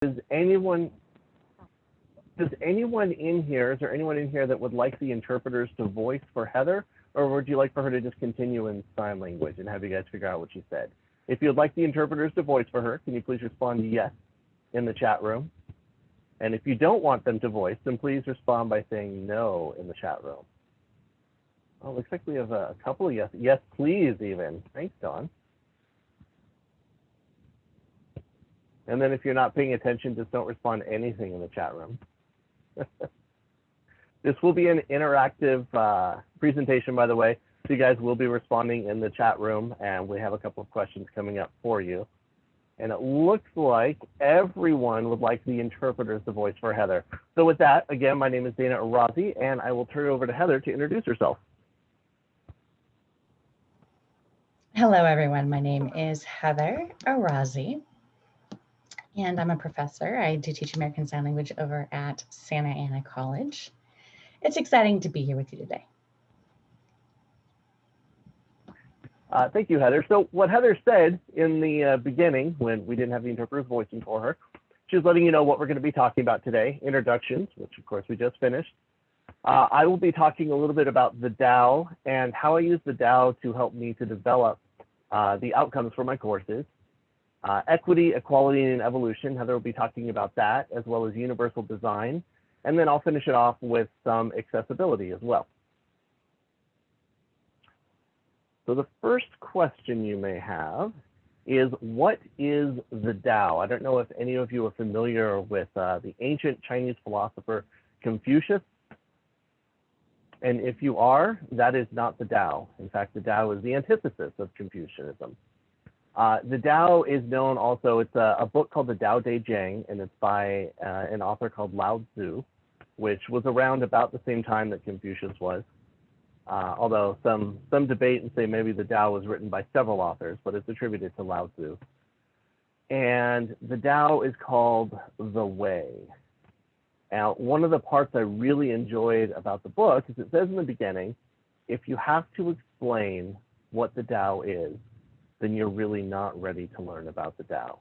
Does anyone is there anyone in here that would like the interpreters to voice for Heather, or would you like for her to just continue in sign language and have you guys figure out what she said? If you'd like the interpreters to voice for her, can you please respond yes in the chat room? And if you don't want them to voice, then please respond by saying no in the chat room. Oh, looks like we have a couple of yes. Yes, please, even. Thanks, Dawn. And then if you're not paying attention, just don't respond to anything in the chat room. This will be an interactive presentation, by the way. So you guys will be responding in the chat room, and we have a couple of questions coming up for you. And it looks like everyone would like the interpreters to voice for Heather. So with that, again, my name is Dana Arazi, and I will turn it over to Heather to introduce herself. Hello, everyone. My name is Heather Arazi, and I'm a professor. I do teach American Sign Language over at Santa Ana College. It's exciting to be here with you today. Thank you, Heather. So what Heather said in the beginning, when we didn't have the interpreters voicing for her, she was letting you know what we're going to be talking about today, introductions, which of course we just finished. I will be talking a little bit about the DAO and how I use the DAO to help me to develop the outcomes for my courses. Equity, equality, and evolution, Heather will be talking about that, as well as universal design. And then I'll finish it off with some accessibility as well. So the first question you may have is, what is the Tao? I don't know if any of you are familiar with the ancient Chinese philosopher Confucius. And if you are, that is not the Tao. In fact, the Tao is the antithesis of Confucianism. The Tao is known also, it's a book called the Tao Te Ching, and it's by an author called Lao Tzu, which was around about the same time that Confucius was. Although some debate and say maybe the Tao was written by several authors, but it's attributed to Lao Tzu. And the Tao is called the Way. Now, one of the parts I really enjoyed about the book is it says in the beginning, if you have to explain what the Tao is, then you're really not ready to learn about the Tao.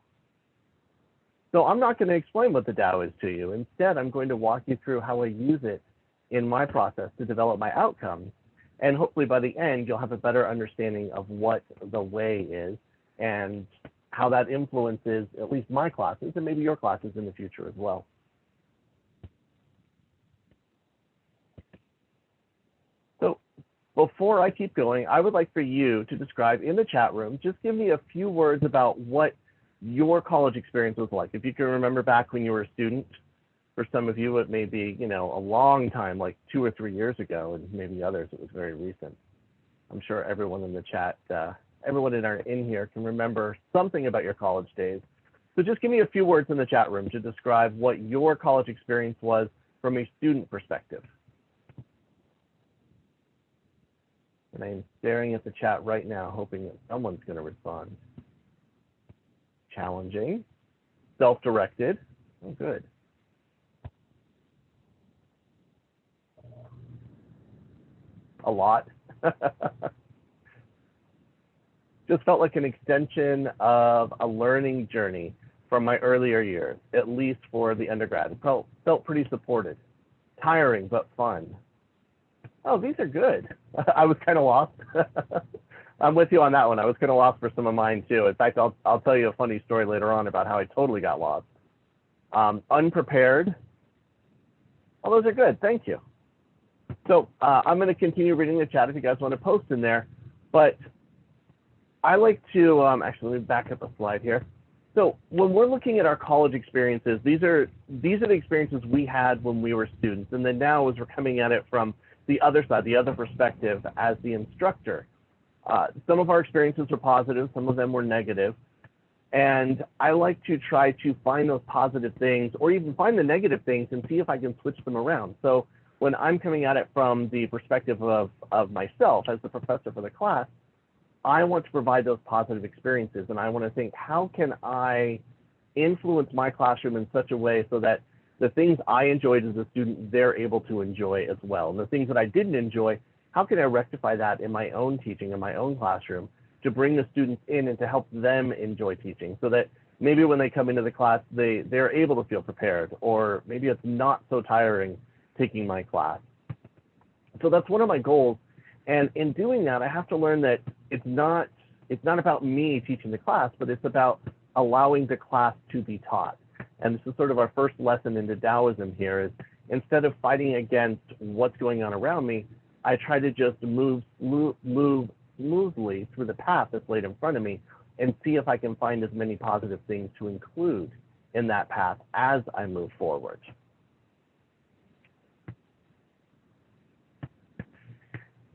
So I'm not going to explain what the Tao is to you. Instead, I'm going to walk you through how I use it in my process to develop my outcomes. And hopefully by the end, you'll have a better understanding of what the Way is and how that influences at least my classes and maybe your classes in the future as well. So before I keep going, I would like for you to describe in the chat room, just give me a few words about what your college experience was like. If you can remember back when you were a student. For some of you, it may be, you know, a long time, like 2 or 3 years ago, and maybe others, it was very recent. I'm sure everyone in the chat, everyone in here can remember something about your college days. So just give me a few words in the chat room to describe what your college experience was from a student perspective. And I'm staring at the chat right now, hoping that someone's going to respond. Challenging, self-directed, oh, good. A lot. Just felt like an extension of a learning journey from my earlier years, at least for the undergrad. It felt pretty supported. Tiring, but fun. Oh, these are good. I was kind of lost. I'm with you on that one. I was kind of lost for some of mine too. In fact, I'll tell you a funny story later on about how I totally got lost. Unprepared. Oh, those are good. Thank you. So I'm going to continue reading the chat if you guys want to post in there, but I like to, actually, let me back up a slide here. So when we're looking at our college experiences, these are the experiences we had when we were students, and then now as we're coming at it from the other side, the other perspective as the instructor. Some of our experiences were positive, some of them were negative, and I like to try to find those positive things or even find the negative things and see if I can switch them around. So when I'm coming at it from the perspective of myself as the professor for the class, I want to provide those positive experiences, and I want to think, how can I influence my classroom in such a way so that the things I enjoyed as a student, they're able to enjoy as well. And the things that I didn't enjoy, how can I rectify that in my own teaching, in my own classroom, to bring the students in and to help them enjoy teaching so that maybe when they come into the class, they're able to feel prepared, or maybe it's not so tiring taking my class. So that's one of my goals. And in doing that, I have to learn that it's not about me teaching the class, but it's about allowing the class to be taught. And this is sort of our first lesson into Taoism here, is instead of fighting against what's going on around me, I try to just move smoothly through the path that's laid in front of me and see if I can find as many positive things to include in that path as I move forward.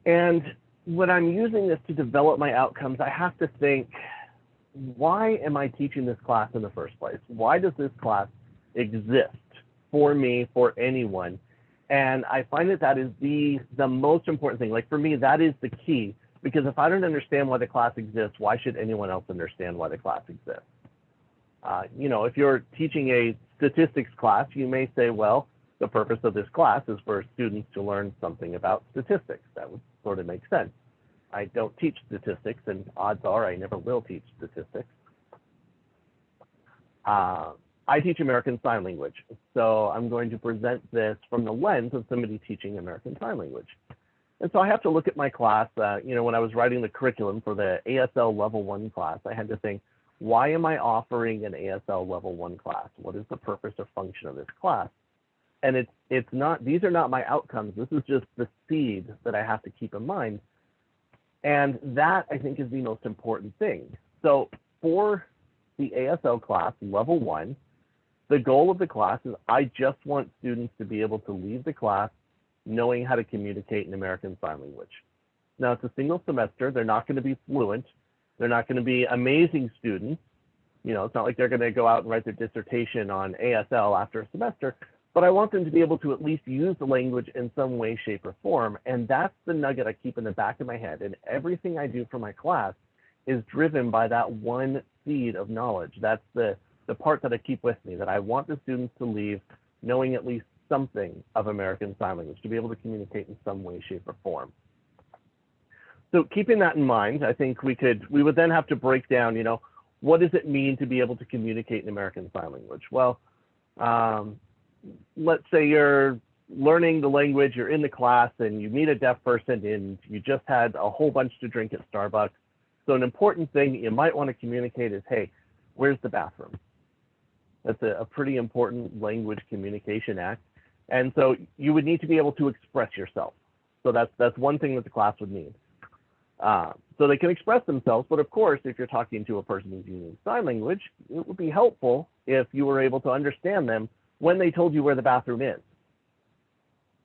And when I'm using this to develop my outcomes, I have to think, why am I teaching this class in the first place? Why does this class exist for me, for anyone? And I find that that is the most important thing. Like for me, that is the key, because if I don't understand why the class exists, why should anyone else understand why the class exists? You know, if you're teaching a statistics class, you may say, well, the purpose of this class is for students to learn something about statistics. That would sort of make sense. I don't teach statistics, and odds are I never will teach statistics. I teach American Sign Language, so I'm going to present this from the lens of somebody teaching American Sign Language. And so I have to look at my class. You know, when I was writing the curriculum for the ASL Level 1 class, I had to think, why am I offering an ASL Level 1 class? What is the purpose or function of this class? And it's not, these are not my outcomes. This is just the seed that I have to keep in mind. And that, I think, is the most important thing. So for the ASL class, Level 1, the goal of the class is I just want students to be able to leave the class knowing how to communicate in American Sign Language. Now, it's a single semester. They're not going to be fluent. They're not going to be amazing students. You know, it's not like they're going to go out and write their dissertation on ASL after a semester, but I want them to be able to at least use the language in some way, shape, or form. And that's the nugget I keep in the back of my head. And everything I do for my class is driven by that one seed of knowledge. That's the part that I keep with me, that I want the students to leave knowing at least something of American Sign Language, to be able to communicate in some way, shape, or form. So keeping that in mind, I think we would then have to break down, you know, what does it mean to be able to communicate in American Sign Language? Well, let's say you're learning the language, you're in the class, and you meet a deaf person, and you just had a whole bunch to drink at Starbucks. So an important thing you might want to communicate is, hey, where's the bathroom? That's a pretty important language communication act. And so you would need to be able to express yourself. So that's one thing that the class would need. So they can express themselves, but of course, if you're talking to a person who's using sign language, it would be helpful if you were able to understand them when they told you where the bathroom is.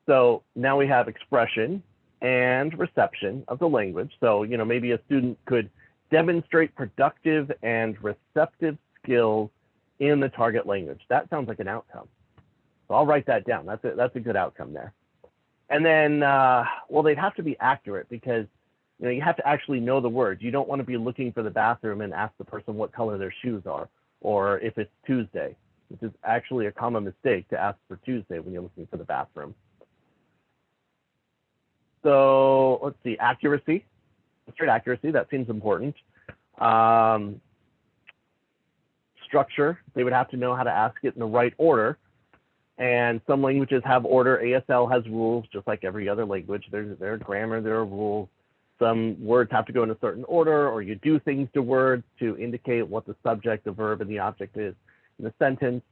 So now we have expression and reception of the language. So, you know, maybe a student could demonstrate productive and receptive skills in the target language. That sounds like an outcome. So I'll write that down. That's a good outcome there. And then, well, they'd have to be accurate, because, you know, you have to actually know the words. You don't want to be looking for the bathroom and ask the person what color their shoes are, or if it's Tuesday, which is actually a common mistake, to ask for Tuesday when you're looking for the bathroom. So let's see, accuracy, straight accuracy, that seems important. Structure, they would have to know how to ask it in the right order. And some languages have order. ASL has rules, just like every other language. There's grammar, there are rules. Some words have to go in a certain order, or you do things to words to indicate what the subject, the verb, and the object is in the sentence.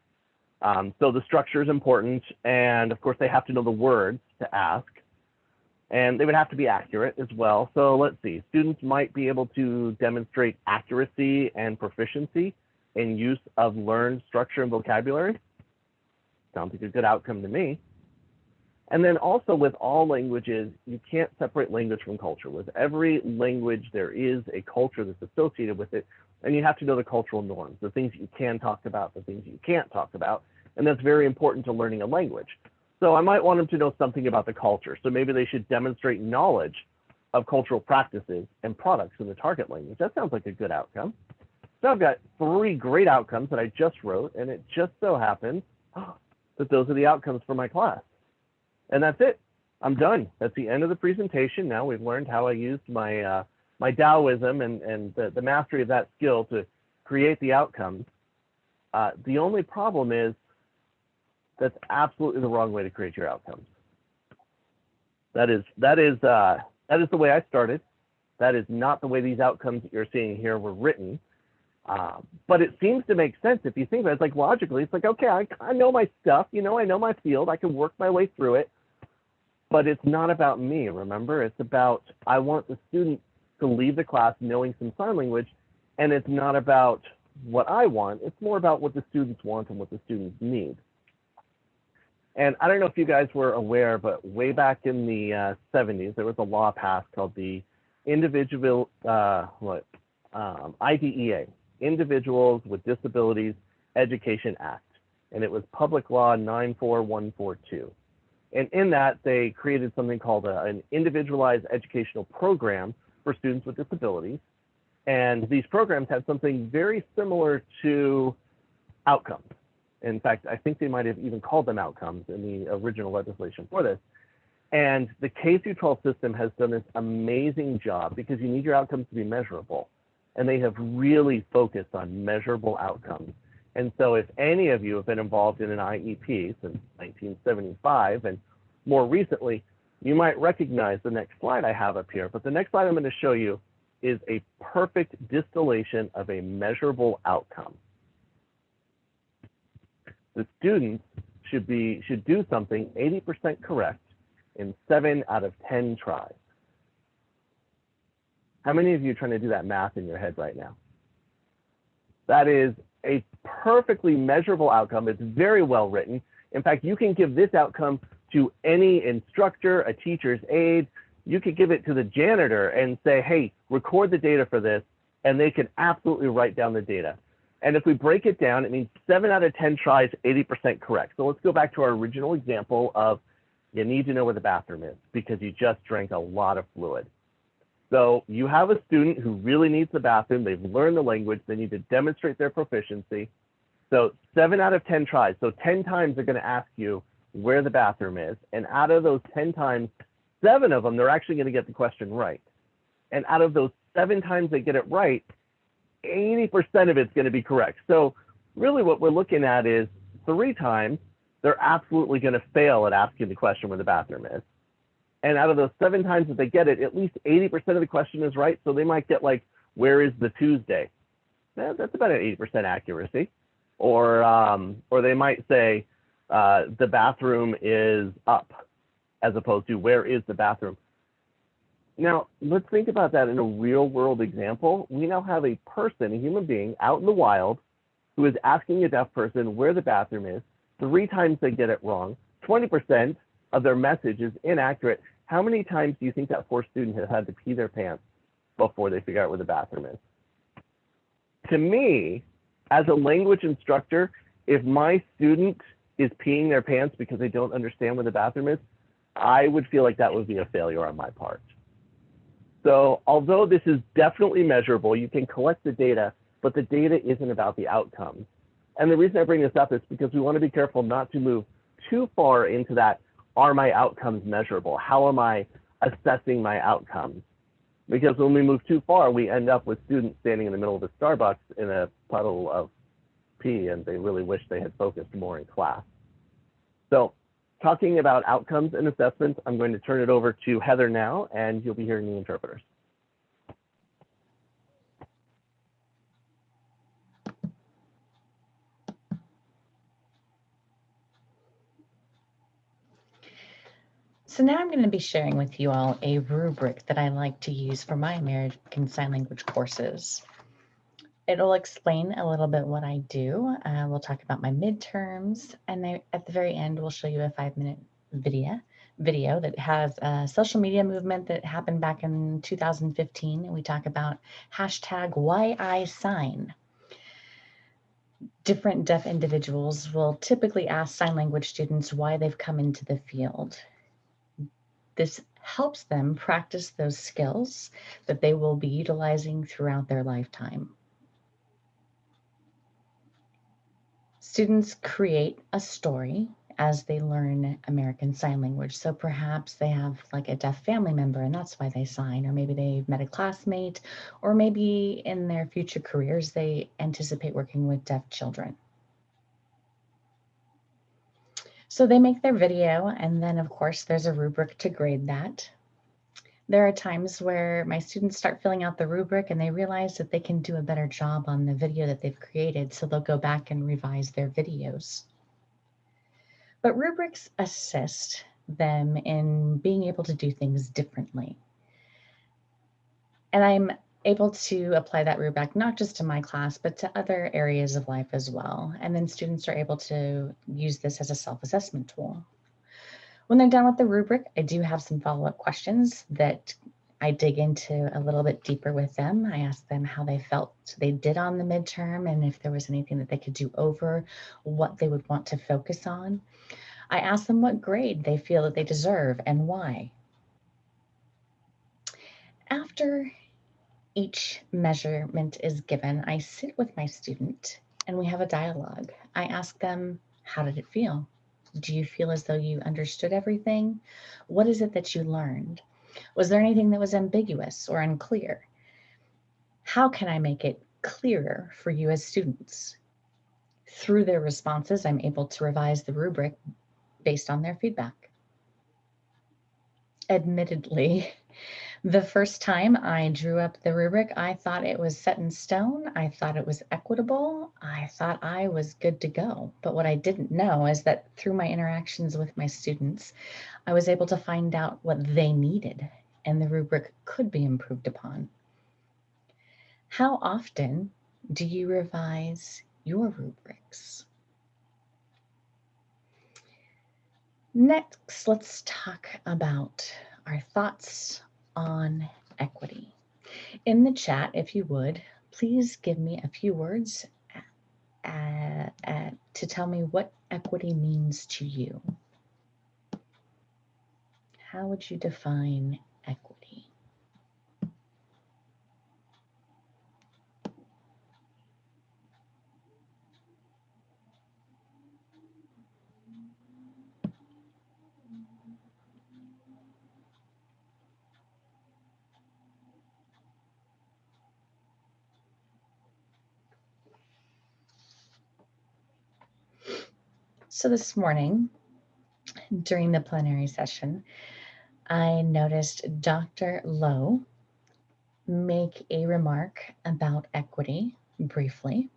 So the structure is important. And of course, they have to know the words to ask. And they would have to be accurate as well. So let's see, students might be able to demonstrate accuracy and proficiency in use of learned structure and vocabulary. Sounds like a good outcome to me. And then also with all languages, you can't separate language from culture. With every language, there is a culture that's associated with it, and you have to know the cultural norms, the things you can talk about, the things you can't talk about, and that's very important to learning a language. So I might want them to know something about the culture. So maybe they should demonstrate knowledge of cultural practices and products in the target language. That sounds like a good outcome. So I've got 3 great outcomes that I just wrote, and it just so happens that those are the outcomes for my class. And that's it. I'm done. That's the end of the presentation. Now we've learned how I used my my Taoism and the mastery of that skill to create the outcomes. The only problem is that's absolutely the wrong way to create your outcomes. That is the way I started. That is not the way these outcomes that you're seeing here were written. But it seems to make sense if you think about it. It's like logically, it's like, okay, I know my stuff, I know my field, I can work my way through it, but it's not about me, remember? It's about, I want the student to leave the class knowing some sign language, and it's not about what I want, it's more about what the students want and what the students need. And I don't know if you guys were aware, but way back in the 70s, there was a law passed called the IDEA, Individuals with Disabilities Education Act, and it was Public Law 94142. And in that, they created something called an individualized educational program for students with disabilities. And these programs had something very similar to outcomes. In fact, I think they might have even called them outcomes in the original legislation for this. And the K-12 system has done this amazing job because you need your outcomes to be measurable. And they have really focused on measurable outcomes. And so if any of you have been involved in an IEP since 1975, and more recently, you might recognize the next slide I have up here. But the next slide I'm going to show you is a perfect distillation of a measurable outcome. The students should do something 80% correct in 7 out of 10 tries. How many of you are trying to do that math in your head right now? That is a perfectly measurable outcome. It's very well written. In fact, you can give this outcome to any instructor, a teacher's aide. You could give it to the janitor and say, hey, record the data for this, and they can absolutely write down the data. And if we break it down, it means 7 out of 10 tries, 80% correct. So let's go back to our original example of you need to know where the bathroom is because you just drank a lot of fluid. So you have a student who really needs the bathroom. They've learned the language. They need to demonstrate their proficiency. So 7 out of 10 tries. So 10 times they're going to ask you where the bathroom is. And out of those 10 times, 7 of them, they're actually going to get the question right. And out of those 7 times they get it right, 80% of it's going to be correct. So really what we're looking at is 3 times, they're absolutely going to fail at asking the question where the bathroom is. And out of those 7 times that they get it, at least 80% of the question is right. So they might get like, where is the Tuesday? That's about an 80% accuracy. Or they might say, the bathroom is up, as opposed to where is the bathroom? Now, let's think about that in a real world example. We now have a person, a human being out in the wild who is asking a deaf person where the bathroom is. 3 times they get it wrong. 20% of their message is inaccurate. How many times do you think that poor student has had to pee their pants before they figure out where the bathroom is? To me, as a language instructor, if my student is peeing their pants because they don't understand where the bathroom is, I would feel like that would be a failure on my part. So although this is definitely measurable, you can collect the data, but the data isn't about the outcomes. And the reason I bring this up is because we want to be careful not to move too far into that, are my outcomes measurable? How am I assessing my outcomes? Because when we move too far, we end up with students standing in the middle of a Starbucks in a puddle of pee, and they really wish they had focused more in class. So talking about outcomes and assessments, I'm going to turn it over to Heather now, and you'll be hearing the interpreters. So now I'm going to be sharing with you all a rubric that I like to use for my American Sign Language courses. It'll explain a little bit what I do. We'll talk about my midterms, and at the very end, we'll show you a 5-minute video that has a social media movement that happened back in 2015, and we talk about #WhyISign. Different deaf individuals will typically ask sign language students why they've come into the field. This helps them practice those skills that they will be utilizing throughout their lifetime. Students create a story as they learn American Sign Language. So perhaps they have like a deaf family member and that's why they sign, or maybe they've met a classmate, or maybe in their future careers, they anticipate working with deaf children. So they make their video, and then of course there's a rubric to grade that. There are times where my students start filling out the rubric and they realize that they can do a better job on the video that they've created, so they'll go back and revise their videos. But rubrics assist them in being able to do things differently. And I'm able to apply that rubric not just to my class, but to other areas of life as well. And then students are able to use this as a self-assessment tool. When they're done with the rubric, I do have some follow-up questions that I dig into a little bit deeper with them. I ask them how they felt they did on the midterm, and if there was anything that they could do over, what they would want to focus on. I ask them what grade they feel that they deserve and why. After each measurement is given, I sit with my student and we have a dialogue. I ask them, how did it feel? Do you feel as though you understood everything? What is it that you learned? Was there anything that was ambiguous or unclear? How can I make it clearer for you as students? Through their responses, I'm able to revise the rubric based on their feedback. Admittedly, the first time I drew up the rubric, I thought it was set in stone. I thought it was equitable. I thought I was good to go. But what I didn't know is that through my interactions with my students, I was able to find out what they needed, and the rubric could be improved upon. How often do you revise your rubrics? Next, let's talk about our thoughts on equity. In the chat, if you would, please give me a few words to tell me what equity means to you. How would you define equity? So this morning, during the plenary session, I noticed Dr. Lowe make a remark about equity briefly.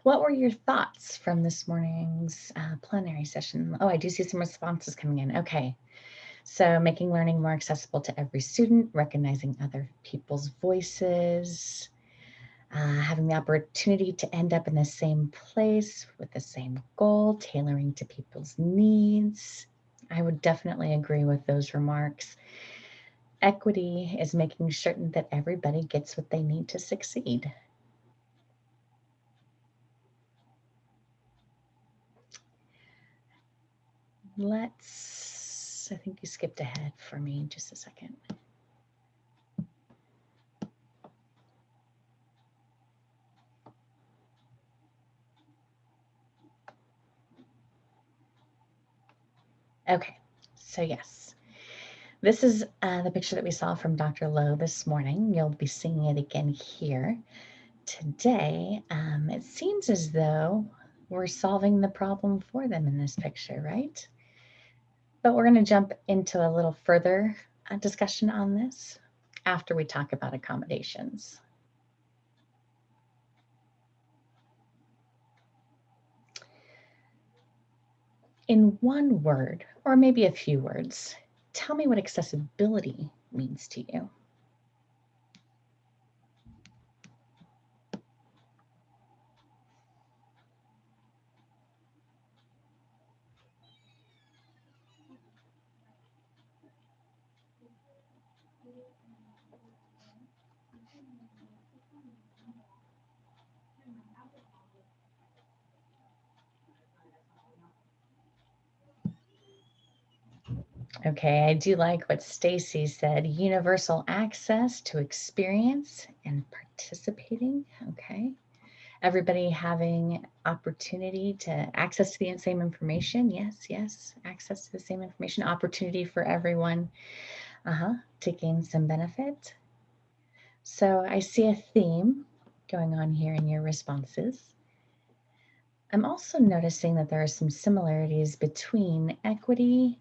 What were your thoughts from this morning's plenary session? Oh, I do see some responses coming in. Okay. So making learning more accessible to every student, recognizing other people's voices, having the opportunity to end up in the same place with the same goal, tailoring to people's needs. I would definitely agree with those remarks. Equity is making certain that everybody gets what they need to succeed. I think you skipped ahead for me just a second. Okay, so yes, this is the picture that we saw from Dr. Lowe this morning. You'll be seeing it again here. Today, it seems as though we're solving the problem for them in this picture, right? But we're going to jump into a little further discussion on this after we talk about accommodations. In one word, or maybe a few words, tell me what accessibility means to you. Okay, I do like what Stacy said, universal access to experience and participating, okay. Everybody having opportunity to access to the same information, yes, access to the same information, opportunity for everyone to gain some benefit. So I see a theme going on here in your responses. I'm also noticing that there are some similarities between equity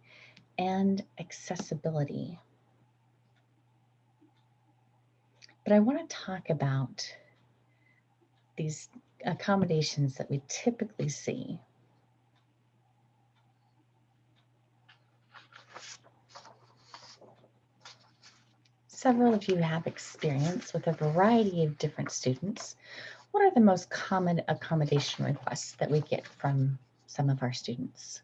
and accessibility. But I want to talk about these accommodations that we typically see. Several of you have experience with a variety of different students. What are the most common accommodation requests that we get from some of our students?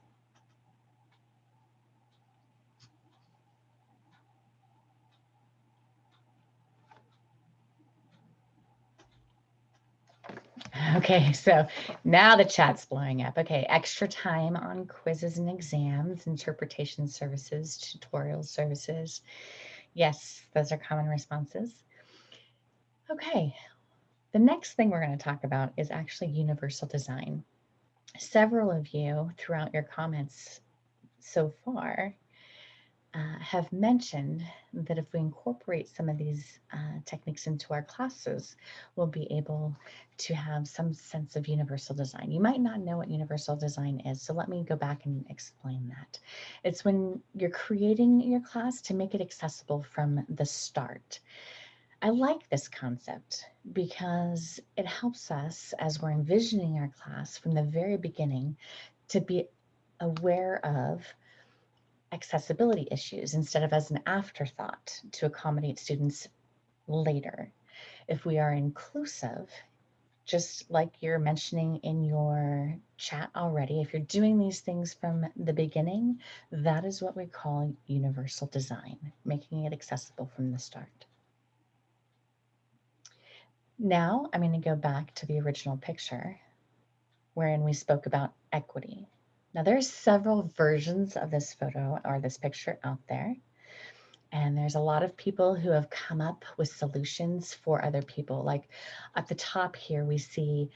Okay, so now the chat's blowing up. Okay, extra time on quizzes and exams, interpretation services, tutorial services. Yes, those are common responses. Okay, the next thing we're going to talk about is actually universal design. Several of you throughout your comments so far have mentioned that if we incorporate some of these techniques into our classes, we'll be able to have some sense of universal design. You might not know what universal design is, so let me go back and explain that. It's when you're creating your class to make it accessible from the start. I like this concept because it helps us as we're envisioning our class from the very beginning to be aware of accessibility issues instead of as an afterthought to accommodate students later. If we are inclusive, just like you're mentioning in your chat already, if you're doing these things from the beginning, that is what we call universal design, making it accessible from the start. Now I'm going to go back to the original picture wherein we spoke about equity. Now there's several versions of this photo or this picture out there. And there's a lot of people who have come up with solutions for other people. Like at the top here, we see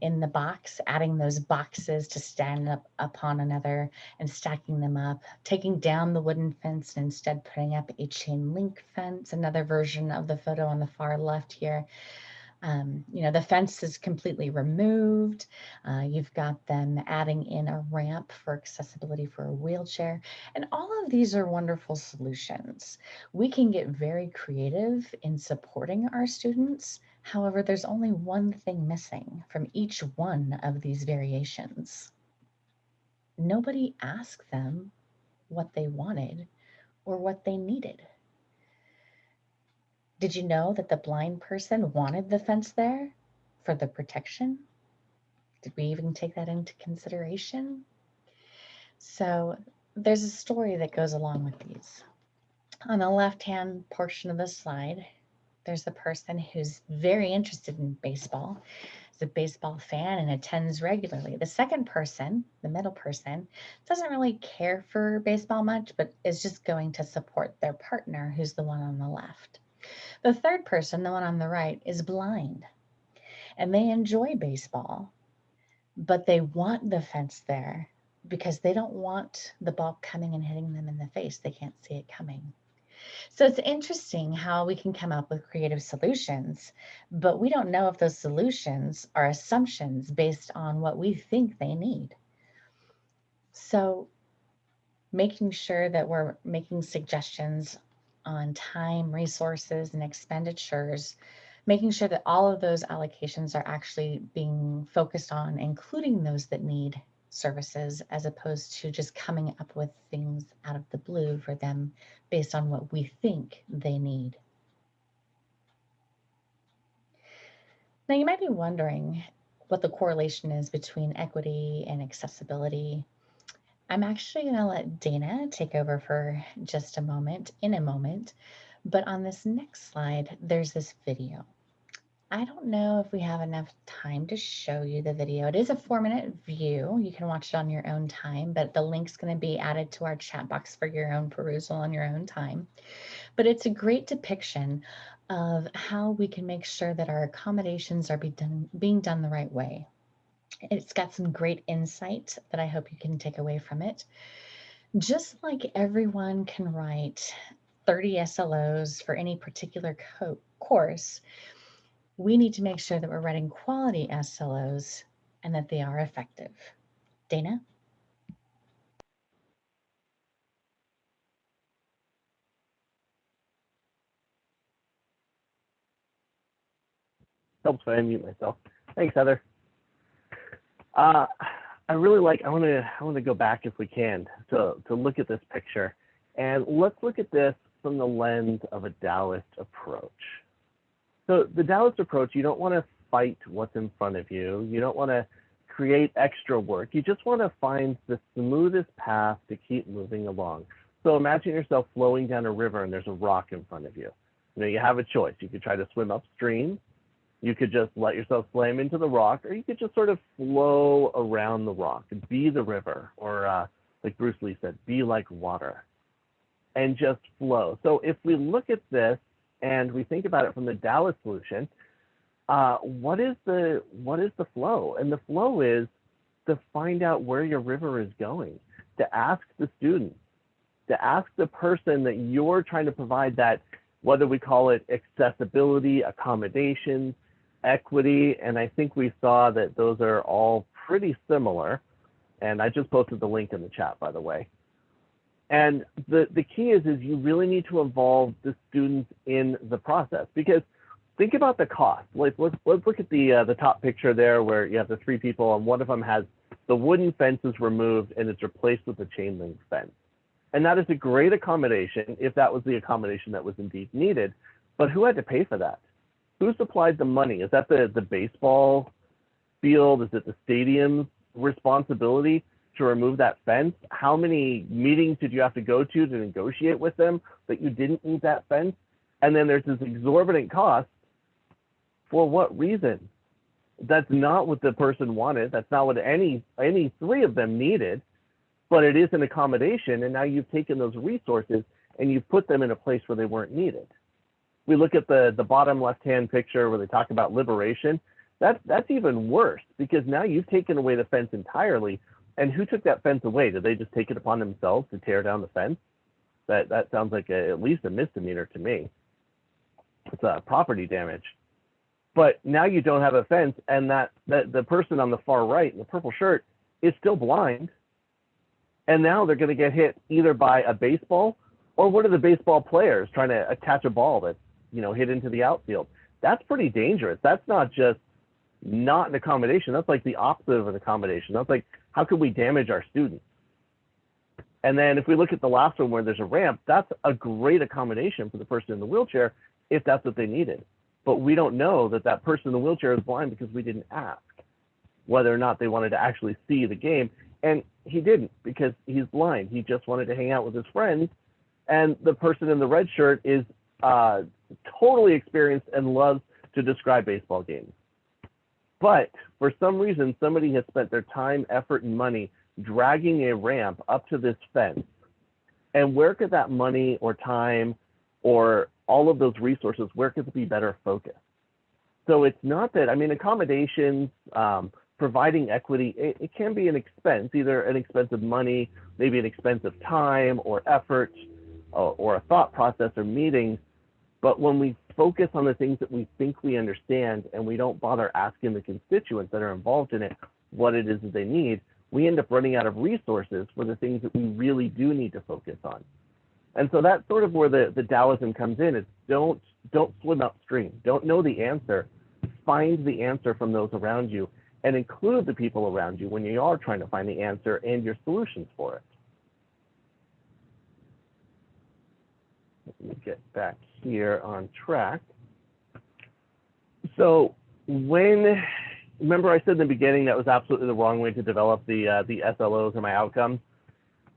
in the box, adding those boxes to stand up upon another and stacking them up, taking down the wooden fence and instead putting up a chain link fence. Another version of the photo on the far left here. The fence is completely removed. You've got them adding in a ramp for accessibility for a wheelchair. And all of these are wonderful solutions. We can get very creative in supporting our students. However, there's only one thing missing from each one of these variations. Nobody asked them what they wanted or what they needed. Did you know that the blind person wanted the fence there for the protection? Did we even take that into consideration? So there's a story that goes along with these. On the left-hand portion of the slide, there's the person who's very interested in baseball, is a baseball fan and attends regularly. The second person, the middle person, doesn't really care for baseball much, but is just going to support their partner, who's the one on the left. The third person, the one on the right, is blind, and they enjoy baseball, but they want the fence there because they don't want the ball coming and hitting them in the face. They can't see it coming. So it's interesting how we can come up with creative solutions, but we don't know if those solutions are assumptions based on what we think they need. So making sure that we're making suggestions on time, resources, and expenditures, making sure that all of those allocations are actually being focused on, including those that need services, as opposed to just coming up with things out of the blue for them based on what we think they need. Now, you might be wondering what the correlation is between equity and accessibility. I'm actually going to let Dana take over for just a moment, but on this next slide, there's this video. I don't know if we have enough time to show you the video. It is a 4-minute view. You can watch it on your own time, but the link's going to be added to our chat box for your own perusal on your own time. But it's a great depiction of how we can make sure that our accommodations are being done the right way. It's got some great insight that I hope you can take away from it. Just like everyone can write 30 SLOs for any particular course, we need to make sure that we're writing quality SLOs and that they are effective. Dana? Helps if I unmute myself. Thanks, Heather. I really like, I want to go back if we can to look at this picture. And let's look at this from the lens of a Taoist approach. So the Taoist approach, you don't want to fight what's in front of you. You don't want to create extra work. You just want to find the smoothest path to keep moving along. So imagine yourself flowing down a river and there's a rock in front of you. You know, you have a choice. You could try to swim upstream. You could just let yourself slam into the rock, or you could just sort of flow around the rock and be the river, or like Bruce Lee said, be like water, and just flow. So if we look at this and we think about it from the Taoist solution, what is the flow? And the flow is to find out where your river is going, to ask the student, to ask the person that you're trying to provide that, whether we call it accessibility, accommodations, equity, and I think we saw that those are all pretty similar. And I just posted the link in the chat, by the way. And the key is you really need to involve the students in the process, because think about the cost. Like let's look at the top picture there where you have the three people and one of them has the wooden fences removed and it's replaced with a chain link fence. And that is a great accommodation if that was the accommodation that was indeed needed. But who had to pay for that? Who supplied the money? Is that the baseball field? Is it the stadium's responsibility to remove that fence? How many meetings did you have to go to negotiate with them that you didn't need that fence? And then there's this exorbitant cost. For what reason? That's not what the person wanted. That's not what any three of them needed, but it is an accommodation. And now you've taken those resources and you've put them in a place where they weren't needed. We look at the bottom left-hand picture where they talk about liberation. That's even worse, because now you've taken away the fence entirely. And who took that fence away? Did they just take it upon themselves to tear down the fence? That sounds like at least a misdemeanor to me. It's property damage. But now you don't have a fence, and that the person on the far right in the purple shirt is still blind. And now they're going to get hit either by a baseball or one of the baseball players trying to attach a ball that's, you know, hit into the outfield. That's pretty dangerous. That's not just not an accommodation. That's like the opposite of an accommodation. That's like, how could we damage our students? And then if we look at the last one where there's a ramp, that's a great accommodation for the person in the wheelchair if that's what they needed. But we don't know that that person in the wheelchair is blind because we didn't ask whether or not they wanted to actually see the game. And he didn't, because he's blind. He just wanted to hang out with his friends. And the person in the red shirt is totally experienced and loves to describe baseball games. But for some reason, somebody has spent their time, effort, and money dragging a ramp up to this fence. And where could that money or time or all of those resources, where could it be better focused? So it's not that, I mean, accommodations, providing equity, it can be an expense, either an expense of money, maybe an expense of time or effort, or a thought process or meetings. But when we focus on the things that we think we understand and we don't bother asking the constituents that are involved in it what it is that they need, we end up running out of resources for the things that we really do need to focus on. And so that's sort of where the Taoism comes in. Is don't swim upstream. Don't know the answer. Find the answer from those around you and include the people around you when you are trying to find the answer and your solutions for it. Let me get back here on track. So remember I said in the beginning that was absolutely the wrong way to develop the SLOs or my outcomes?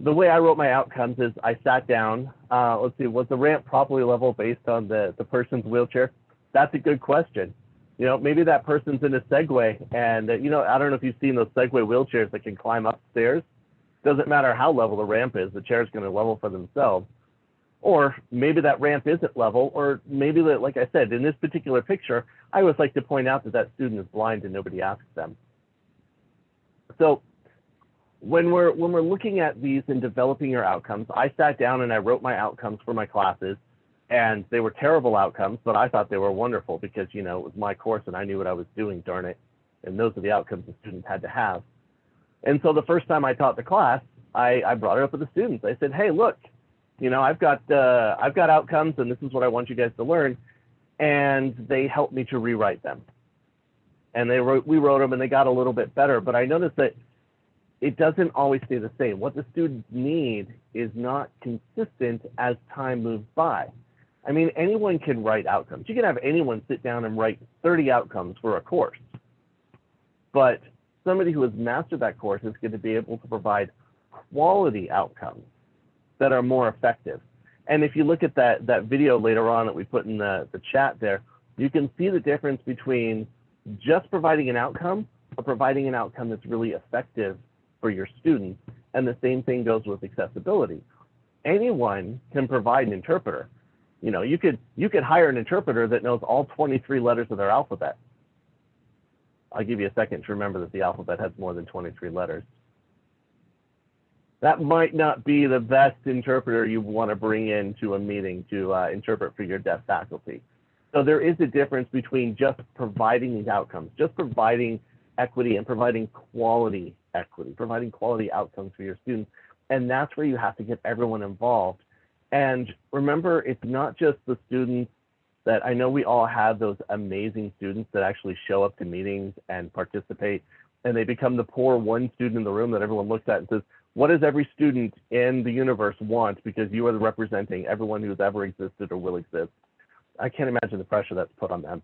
The way I wrote my outcomes is I sat down, let's see, was the ramp properly level based on the person's wheelchair? That's a good question. You know, maybe that person's in a Segway and, you know, I don't know if you've seen those Segway wheelchairs that can climb upstairs. Doesn't matter how level the ramp is, the chair's going to level for themselves. Or maybe that ramp isn't level, or maybe, like I said, in this particular picture, I always like to point out that that student is blind and nobody asks them. So when we're looking at these and developing your outcomes, I sat down and I wrote my outcomes for my classes, and they were terrible outcomes, but I thought they were wonderful because, you know, it was my course and I knew what I was doing, darn it. And those are the outcomes the students had to have. And so the first time I taught the class, I brought it up with the students. I said, hey, look, you know, I've got outcomes, and this is what I want you guys to learn. And they helped me to rewrite them. And we wrote them, and they got a little bit better. But I noticed that it doesn't always stay the same. What the students need is not consistent as time moves by. I mean, anyone can write outcomes. You can have anyone sit down and write 30 outcomes for a course. But somebody who has mastered that course is going to be able to provide quality outcomes that are more effective. And if you look at that video later on that we put in the chat there, you can see the difference between just providing an outcome or providing an outcome that's really effective for your students. And the same thing goes with accessibility. Anyone can provide an interpreter. You know, you could hire an interpreter that knows all 23 letters of their alphabet. I'll give you a second to remember that the alphabet has more than 23 letters. That might not be the best interpreter you want to bring into a meeting to interpret for your deaf faculty. So there is a difference between just providing these outcomes, just providing equity and providing quality equity, providing quality outcomes for your students. And that's where you have to get everyone involved. And remember, it's not just the students that, I know we all have those amazing students that actually show up to meetings and participate, and they become the poor one student in the room that everyone looks at and says, what does every student in the universe want, because you are representing everyone who's ever existed or will exist. I can't imagine the pressure that's put on them.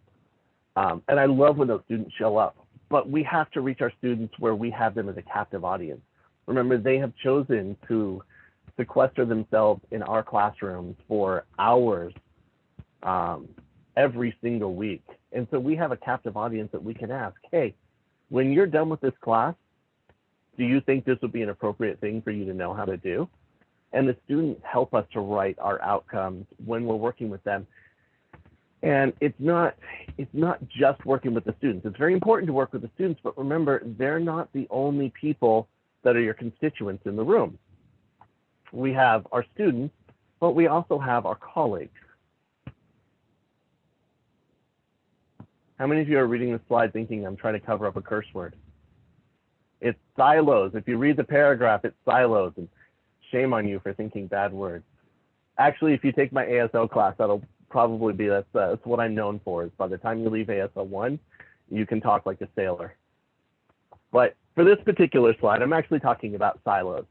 And I love when those students show up, but we have to reach our students where we have them as a captive audience. Remember, they have chosen to sequester themselves in our classrooms for hours every single week. And so we have a captive audience that we can ask, hey, when you're done with this class, do you think this would be an appropriate thing for you to know how to do? And the students help us to write our outcomes when we're working with them. And it's not just working with the students. It's very important to work with the students, but remember, they're not the only people that are your constituents in the room. We have our students, but we also have our colleagues. How many of you are reading this slide thinking I'm trying to cover up a curse word? It's silos. If you read the paragraph, it's silos, and shame on you for thinking bad words. Actually, if you take my ASL class, that'll probably be, that's what I'm known for, is by the time you leave ASL 1, you can talk like a sailor. But for this particular slide, I'm actually talking about silos.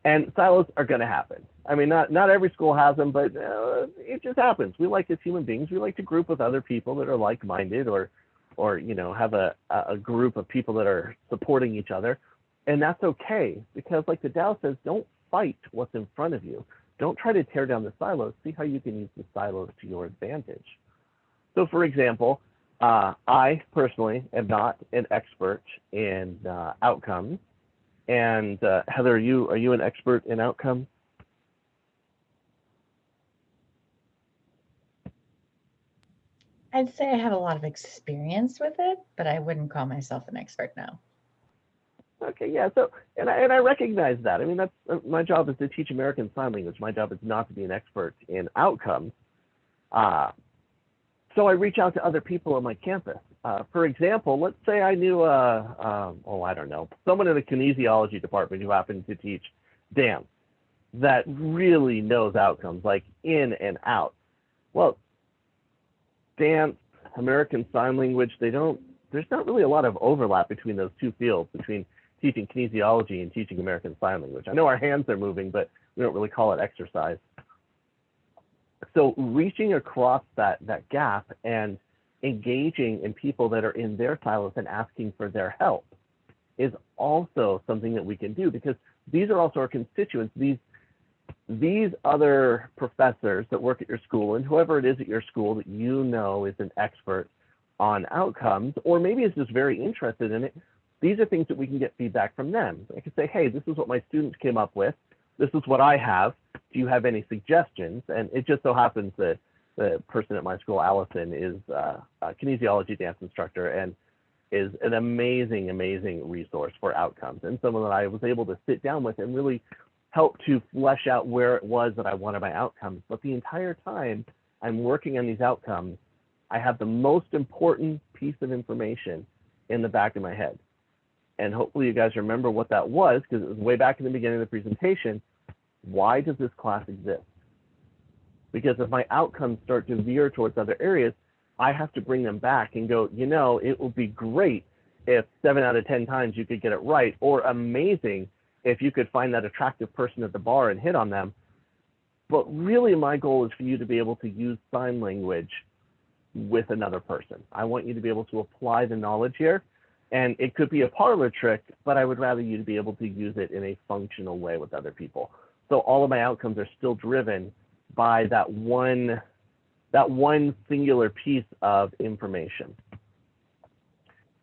And silos are going to happen. I mean, not every school has them, but it just happens. We like, as human beings, we like to group with other people that are like-minded, or you know, have a group of people that are supporting each other. And that's okay, because like the Tao says, don't fight what's in front of you. Don't try to tear down the silos. See how you can use the silos to your advantage. So for example, I personally am not an expert in outcomes. And Heather, are you an expert in outcomes? I'd say I have a lot of experience with it, but I wouldn't call myself an expert, no. Okay, yeah. So, and I recognize that. I mean, that's my job is to teach American Sign Language. My job is not to be an expert in outcomes. So I reach out to other people on my campus. For example, let's say I knew, I don't know, someone in the kinesiology department who happened to teach dance that really knows outcomes, like in and out. Well, dance, American Sign Language, there's not really a lot of overlap between those two fields, between teaching kinesiology and teaching American Sign Language. I know our hands are moving, but we don't really call it exercise. So reaching across that gap and engaging in people that are in their silos and asking for their help is also something that we can do, because these are also our constituents. These other professors that work at your school, and whoever it is at your school that you know is an expert on outcomes, or maybe is just very interested in it, these are things that we can get feedback from them. I can say, hey, this is what my students came up with. This is what I have. Do you have any suggestions? And it just so happens that the person at my school, Allison, is a kinesiology dance instructor and is an amazing, amazing resource for outcomes, and someone that I was able to sit down with and really help to flesh out where it was that I wanted my outcomes. But the entire time I'm working on these outcomes, I have the most important piece of information in the back of my head. And hopefully you guys remember what that was, because it was way back in the beginning of the presentation. Why does this class exist? Because if my outcomes start to veer towards other areas, I have to bring them back and go, you know, it would be great if 7 out of 10 times you could get it right, or amazing if you could find that attractive person at the bar and hit on them. But really my goal is for you to be able to use sign language with another person. I want you to be able to apply the knowledge here. And it could be a parlor trick, but I would rather you to be able to use it in a functional way with other people. So all of my outcomes are still driven by that one singular piece of information.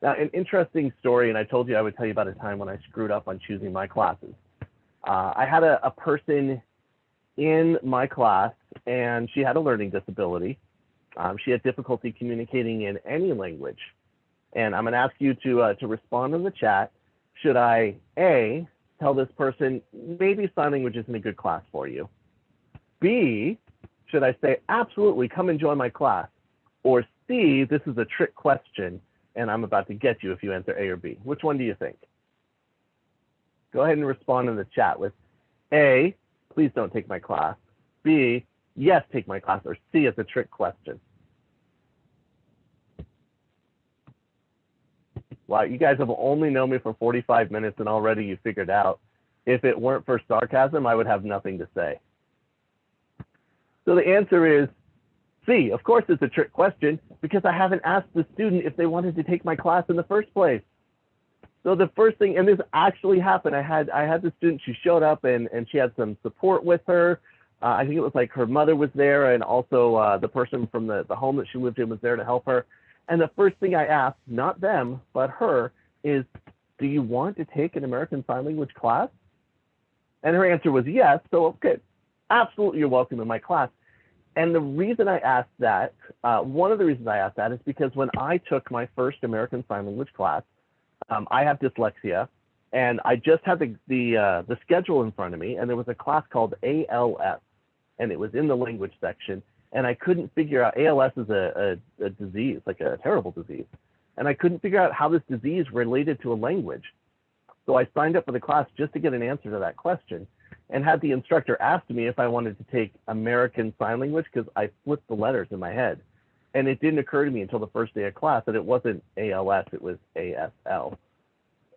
Now, an interesting story, and I told you I would tell you about a time when I screwed up on choosing my classes. I had a person in my class, and she had a learning disability. She had difficulty communicating in any language. And I'm going to ask you to respond in the chat. Should I, A, tell this person, maybe sign language isn't a good class for you? B, should I say, absolutely, come and join my class? Or C, this is a trick question, and I'm about to get you if you answer A or B. Which one do you think? Go ahead and respond in the chat with A, please don't take my class. B, yes, take my class. Or C, it's a trick question. Wow, you guys have only known me for 45 minutes and already you figured out. If it weren't for sarcasm, I would have nothing to say. So the answer is C. Of course, it's a trick question because I haven't asked the student if they wanted to take my class in the first place. So the first thing, and this actually happened, I had the student, she showed up and she had some support with her. I think it was like her mother was there, and also the person from the home that she lived in was there to help her. And the first thing I asked, not them, but her, is, do you want to take an American Sign Language class? And her answer was yes. So, okay, absolutely, you're welcome in my class. And the reason I asked that, one of the reasons I asked that is because when I took my first American Sign Language class, I have dyslexia, and I just had the schedule in front of me, and there was a class called ALS, and it was in the language section. And I couldn't figure out, ALS is a disease, like a terrible disease. And I couldn't figure out how this disease related to a language. So I signed up for the class just to get an answer to that question, and had the instructor ask me if I wanted to take American Sign Language, because I flipped the letters in my head. And it didn't occur to me until the first day of class that it wasn't ALS, it was ASL.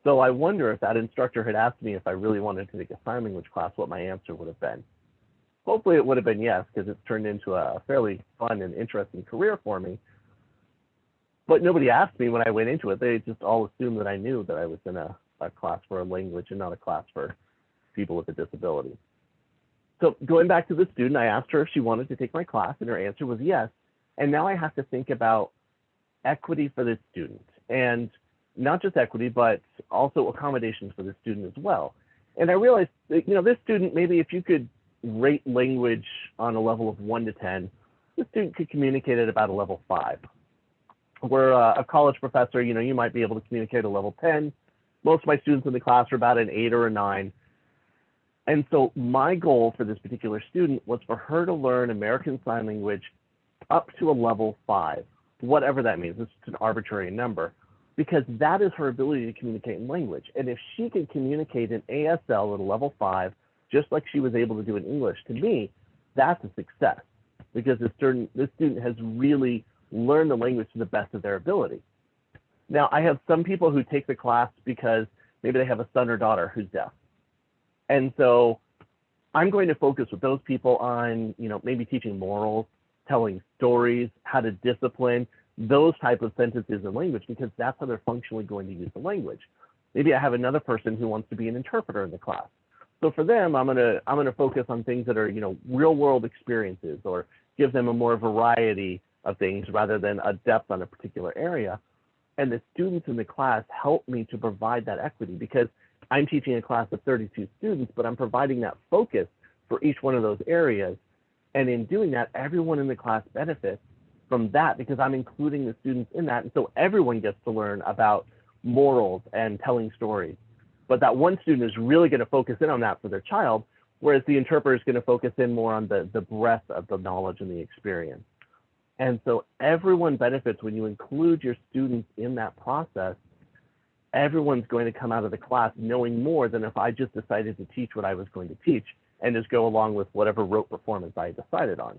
So I wonder if that instructor had asked me if I really wanted to take a sign language class, what my answer would have been. Hopefully it would have been yes, because it's turned into a fairly fun and interesting career for me. But nobody asked me when I went into it. They just all assumed that I knew that I was in a class for a language and not a class for people with a disability. So going back to the student, I asked her if she wanted to take my class, and her answer was yes. And now I have to think about equity for this student, and not just equity, but also accommodations for the student as well. And I realized that, you know, this student, maybe if you could rate language on a level of 1 to 10, the student could communicate at about a level 5. Where a college professor, you know, you might be able to communicate at a level 10. Most of my students in the class are about an 8 or a 9. And so my goal for this particular student was for her to learn American Sign Language up to a level 5, whatever that means. It's an arbitrary number, because that is her ability to communicate in language. And if she can communicate in ASL at a level 5, just like she was able to do in English, to me, that's a success, because this student has really learned the language to the best of their ability. Now, I have some people who take the class because maybe they have a son or daughter who's deaf. And so I'm going to focus with those people on, you know, maybe teaching morals, telling stories, how to discipline, those type of sentences in language, because that's how they're functionally going to use the language. Maybe I have another person who wants to be an interpreter in the class. So for them, I'm gonna focus on things that are, you know, real world experiences, or give them a more variety of things rather than a depth on a particular area. And the students in the class help me to provide that equity, because I'm teaching a class of 32 students, but I'm providing that focus for each one of those areas. And in doing that, everyone in the class benefits from that, because I'm including the students in that. And so everyone gets to learn about morals and telling stories. But that one student is really going to focus in on that for their child, whereas the interpreter is going to focus in more on the breadth of the knowledge and the experience. And so everyone benefits when you include your students in that process, everyone's going to come out of the class knowing more than if I just decided to teach what I was going to teach and just go along with whatever rote performance I decided on.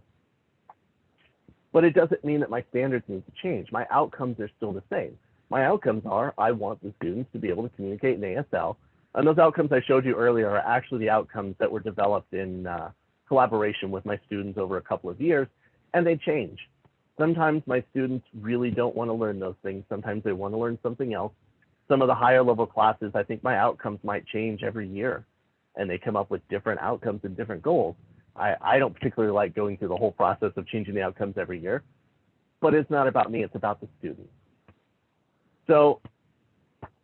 But it doesn't mean that my standards need to change. My outcomes are still the same. My outcomes are, I want the students to be able to communicate in ASL. And those outcomes I showed you earlier are actually the outcomes that were developed in collaboration with my students over a couple of years, and they change. Sometimes my students really don't want to learn those things. Sometimes they want to learn something else. Some of the higher level classes, I think my outcomes might change every year, and they come up with different outcomes and different goals. I don't particularly like going through the whole process of changing the outcomes every year, but it's not about me, it's about the students. So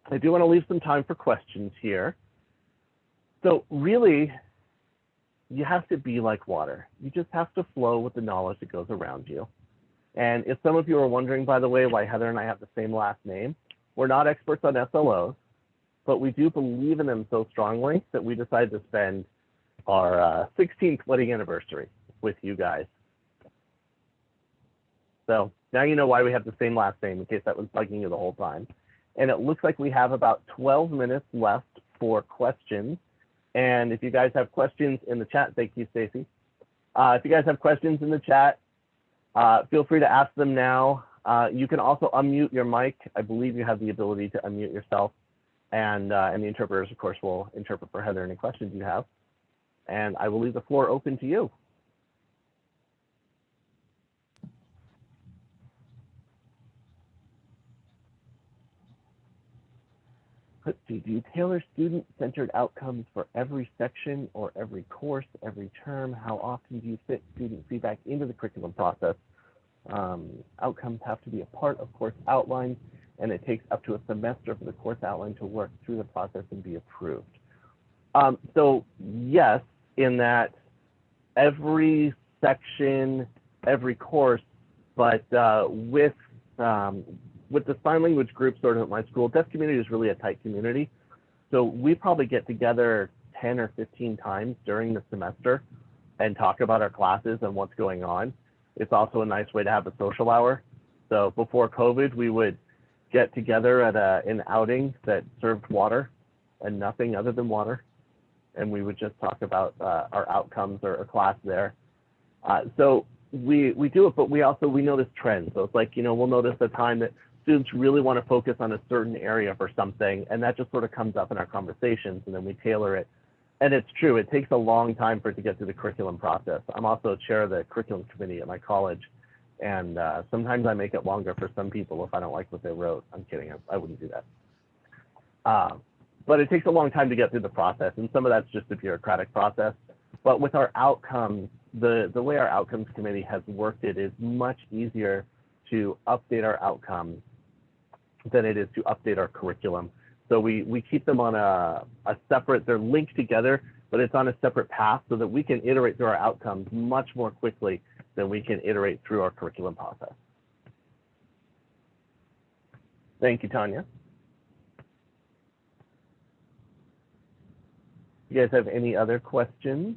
I do want to leave some time for questions here. So really, you have to be like water. You just have to flow with the knowledge that goes around you. And if some of you are wondering, by the way, why Heather and I have the same last name, we're not experts on SLOs, but we do believe in them so strongly that we decided to spend our 16th wedding anniversary with you guys. So now you know why we have the same last name, in case that was bugging you the whole time. And it looks like we have about 12 minutes left for questions. And if you guys have questions in the chat, thank you, Stacy. If you guys have questions in the chat, feel free to ask them now. You can also unmute your mic. I believe you have the ability to unmute yourself. And the interpreters, of course, will interpret for Heather any questions you have. And I will leave the floor open to you. Let's see, do you tailor student-centered outcomes for every section or every course, every term? How often do you fit student feedback into the curriculum process? Outcomes have to be a part of course outlines, and it takes up to a semester for the course outline to work through the process and be approved. So yes, in that every section, every course, but with the sign language group sort of at my school, deaf community is really a tight community. So we probably get together 10 or 15 times during the semester and talk about our classes and what's going on. It's also a nice way to have a social hour. So before COVID, we would get together at an outing that served water and nothing other than water. And we would just talk about our outcomes or class there. So we do it, but we notice trends. So it's like, we'll notice a time that students really want to focus on a certain area for something, and that just sort of comes up in our conversations, and then we tailor it. And it's true, it takes a long time for it to get through the curriculum process. I'm also chair of the curriculum committee at my college, and sometimes I make it longer for some people if I don't like what they wrote. I'm kidding, I wouldn't do that. But it takes a long time to get through the process, and some of that's just a bureaucratic process. But with our outcomes, the way our outcomes committee has worked it is much easier to update our outcomes than it is to update our curriculum. So we keep them on a separate, they're linked together, but it's on a separate path so that we can iterate through our outcomes much more quickly than we can iterate through our curriculum process. Thank you, Tanya. You guys have any other questions?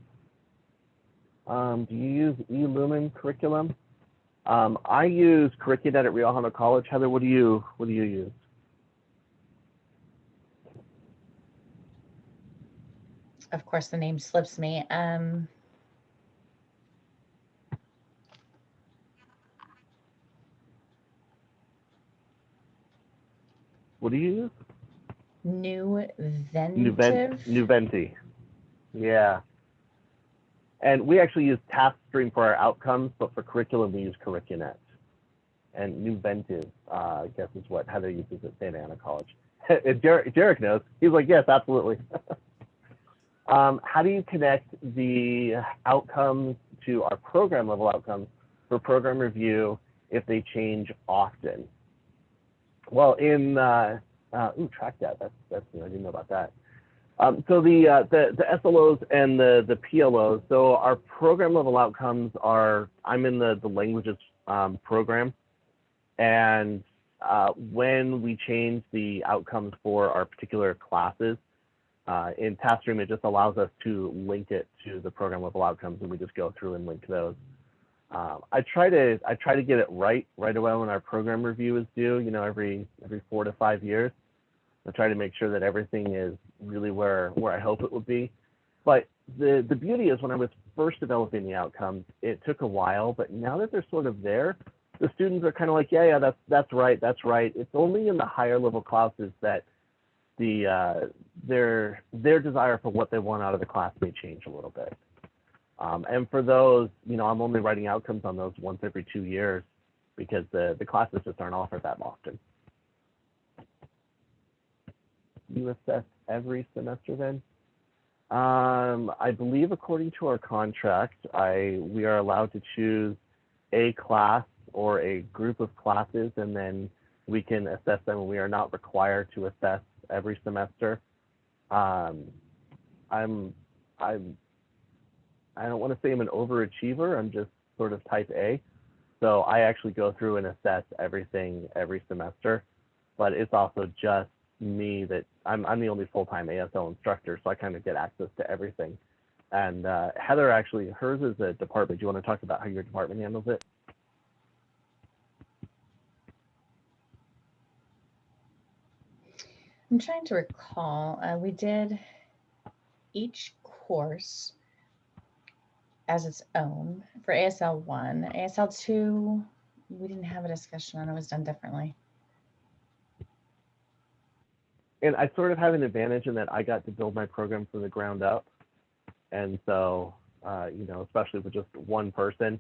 Do you use eLumen curriculum? I use Curricunet at Rio Hondo College. Heather, what do you use? Of course, the name slips me. What do you use? Nuventi. Yeah. And we actually use TaskStream for our outcomes, but for curriculum, we use Curricunet. And Nuventive, I guess, is what Heather uses at Santa Ana College. Derek knows. He's like, yes, absolutely. How do you connect the outcomes to our program level outcomes for program review if they change often? Well, in track that. That's new. I didn't know about that. So the SLOs and the PLOs. So our program level outcomes are. I'm in the languages program, and when we change the outcomes for our particular classes in TaskStream, it just allows us to link it to the program level outcomes, and we just go through and link those. I try to get it right away when our program review is due. Every 4 to 5 years. I try to make sure that everything is really where I hope it would be. But the beauty is when I was first developing the outcomes, it took a while, but now that they're sort of there, the students are kind of like, yeah, that's right. It's only in the higher level classes that their desire for what they want out of the class may change a little bit. And for those, I'm only writing outcomes on those once every 2 years because the classes just aren't offered that often. You assess every semester then? I believe according to our contract, we are allowed to choose a class or a group of classes, and then we can assess them. We are not required to assess every semester. I don't want to say I'm an overachiever. I'm just sort of type A. So I actually go through and assess everything every semester, but it's also just me that I'm the only full-time ASL instructor, so I kind of get access to everything. And Heather, actually, hers is a department. Do you want to talk about how your department handles it? I'm trying to recall. We did each course as its own for ASL 1. ASL 2, we didn't have a discussion on it. It was done differently. And I sort of have an advantage in that I got to build my program from the ground up. And so, especially with just one person.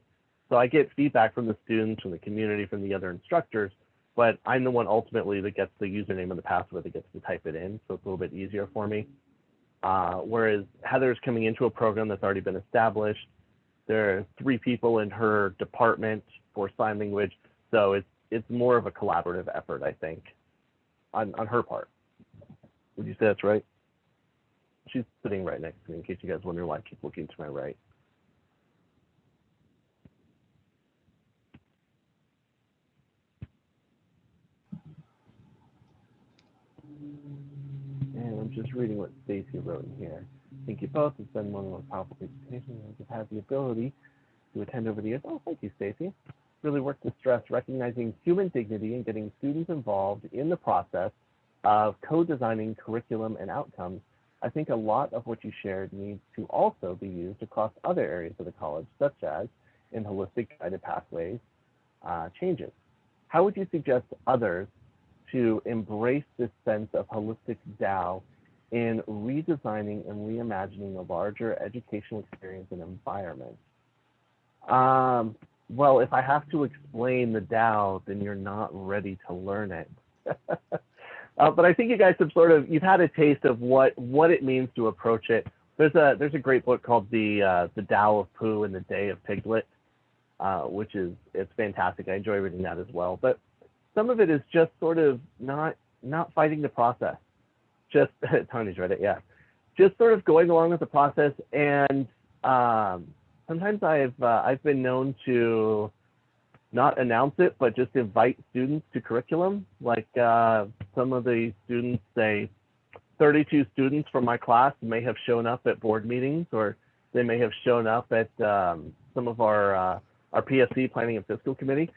So I get feedback from the students, from the community, from the other instructors, but I'm the one ultimately that gets the username and the password that gets to type it in. So it's a little bit easier for me. Whereas Heather's coming into a program that's already been established. There are 3 people in her department for sign language. So it's more of a collaborative effort, I think, on her part. Would you say that's right? She's sitting right next to me, in case you guys wonder why I keep looking to my right. And I'm just reading what Stacy wrote in here. Thank you both. It's been one of the most powerful presentations I've had the ability to attend over the years. Oh, thank you, Stacy. Really worked to stress recognizing human dignity and getting students involved in the process of co-designing curriculum and outcomes. I think a lot of what you shared needs to also be used across other areas of the college, such as in holistic guided pathways changes. How would you suggest others to embrace this sense of holistic DAO in redesigning and reimagining the larger educational experience and environment? Well, if I have to explain the DAO, then you're not ready to learn it. But I think you guys have you've had a taste of what it means to approach it. There's a great book called the Tao of Pooh and the Day of Piglet, it's fantastic. I enjoy reading that as well. But some of it is just sort of not fighting the process. Just Tony's read it, yeah. Just sort of going along with the process, and sometimes I've been known to not announce it, but just invite students to curriculum. Like some of the students, say 32 students from my class may have shown up at board meetings, or they may have shown up at some of our PSC, Planning and Fiscal Committee,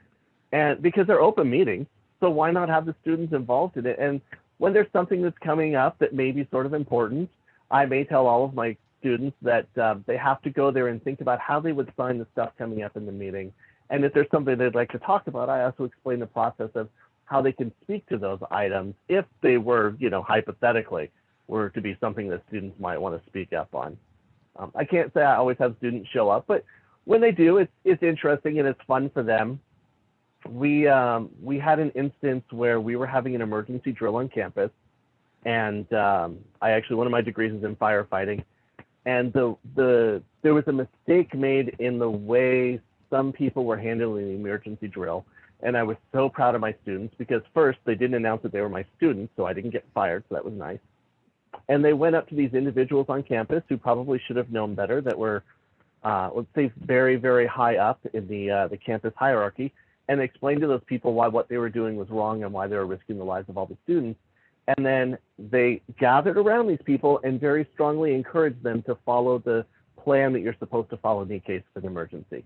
and because they're open meetings, so why not have the students involved in it? And when there's something that's coming up that may be sort of important, I may tell all of my students that they have to go there and think about how they would sign the stuff coming up in the meeting. And if there's something they'd like to talk about, I also explain the process of how they can speak to those items if they were, hypothetically, were to be something that students might want to speak up on. I can't say I always have students show up, but when they do, it's interesting and it's fun for them. We had an instance where we were having an emergency drill on campus, and one of my degrees is in firefighting, and there was a mistake made in the way some people were handling the emergency drill. And I was so proud of my students because first, they didn't announce that they were my students, so I didn't get fired, so that was nice. And they went up to these individuals on campus who probably should have known better, that were, let's say, very, very high up in the campus hierarchy, and explained to those people why what they were doing was wrong and why they were risking the lives of all the students. And then they gathered around these people and very strongly encouraged them to follow the plan that you're supposed to follow in the case of an emergency.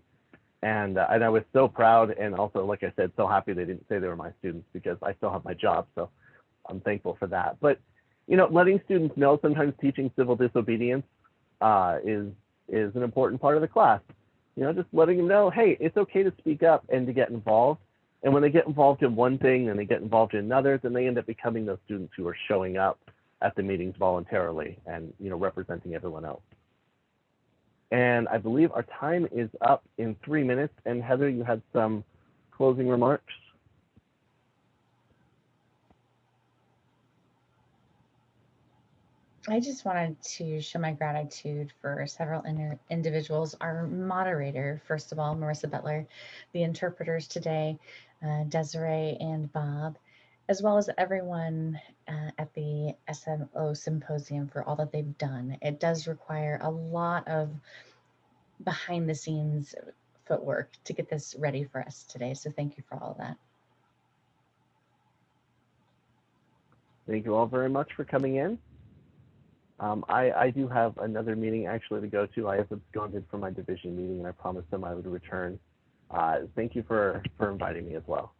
And I was so proud, and also, like I said, so happy they didn't say they were my students, because I still have my job. So I'm thankful for that. But, you know, letting students know sometimes teaching civil disobedience is an important part of the class. You know, just letting them know, hey, it's okay to speak up and to get involved. And when they get involved in one thing and they get involved in another, then they end up becoming those students who are showing up at the meetings voluntarily and, you know, representing everyone else. And I believe our time is up in 3 minutes. And Heather, you had some closing remarks. I just wanted to show my gratitude for several individuals. Our moderator, first of all, Marissa Butler, the interpreters today, Desiree and Bob, as well as everyone at the SLO Symposium for all that they've done. It does require a lot of behind the scenes footwork to get this ready for us today. So thank you for all of that. Thank you all very much for coming in. I do have another meeting actually to go to. I have absconded from my division meeting and I promised them I would return. Thank you for inviting me as well.